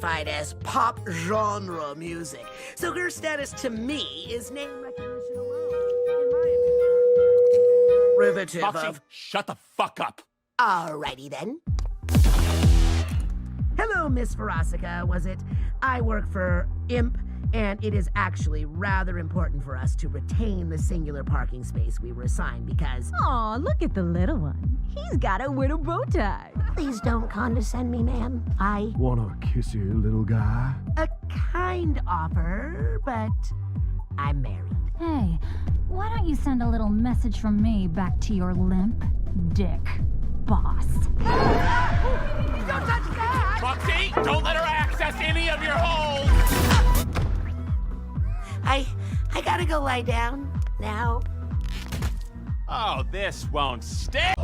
classified as pop genre music, so her status to me is name recognition alone. In my opinion, derivative Foxy, of. shut the fuck up. Alrighty then. Hello, Miss Verosica, was it? I work for IMP, and it is actually rather important for us to retain the singular parking space we were assigned because. Aw, look at the little one. He's got a little bow tie. Please don't condescend me, ma'am. I. Wanna kiss you, little guy? A kind offer, but I'm married. Hey, why don't you send a little message from me back to your limp dick boss? Don't touch that! Foxy, don't let her access any of your holes. I gotta go lie down now. Oh, this won't stick.